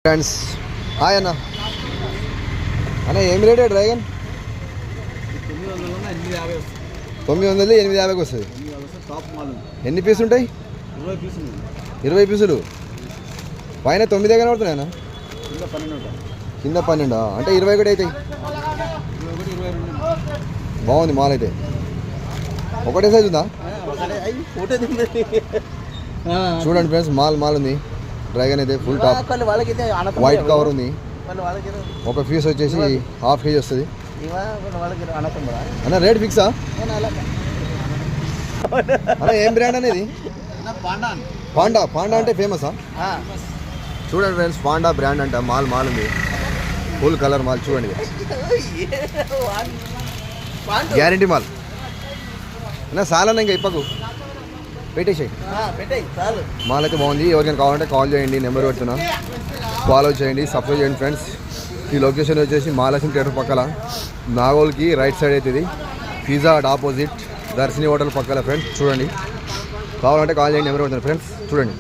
Friends hi అన్న అన్న ఏం రేట్ డ్రాగన్ 900 850కి వస్తుంది. ఎన్ని పీసులు ఉంటాయి? 20 పీసులు. పైన 9 దగ్గర పడుతున్నాయన్నా, కింద 12 అంటే 20 కూడా అవుతాయి. బాగుంది మాల్ అయితే. ఒకటే సైజు ఉందా? చూడండి ఫ్రెండ్స్, మాల్ ఉంది. డ్రాగన్ అయితే ఫుల్ టాప్ వైట్ కవర్ ఉంది. ఒక పీస్ వచ్చేసి ½ కేజీ వస్తుంది అన్న. రేట్ ఫిక్సా అన్న? ఏం బ్రాండ్ అనేది? పాండా అంటే ఫేమసా? చూడండి ఫ్రెండ్స్, పాండా బ్రాండ్ అంట. మాల్ ఉంది, ఫుల్ కలర్ మాల్. చూడండి, గ్యారంటీ మాల్ అన్న. సాలన్న ఇంకా ఇప్పకు పెట్టేసాయి. మాల్ అయితే బాగుంది. ఎవరికైనా కావాలంటే కాల్ చేయండి, నెంబర్ పెడుతున్నా, ఫాలో చేయండి, సబ్స్క్రైబ్ చేయండి ఫ్రెండ్స్. ఈ లొకేషన్ వచ్చేసి మహాలక్ష్మి థియేటర్ పక్కల, నాగోల్కి రైట్ సైడ్ అవుతుంది. పిజ్జా హట్ ఆపోజిట్, దర్శిని హోటల్ పక్కల ఫ్రెండ్స్. చూడండి, కావాలంటే కాల్ చేయండి, నెంబర్ పెడుతున్నా ఫ్రెండ్స్. చూడండి.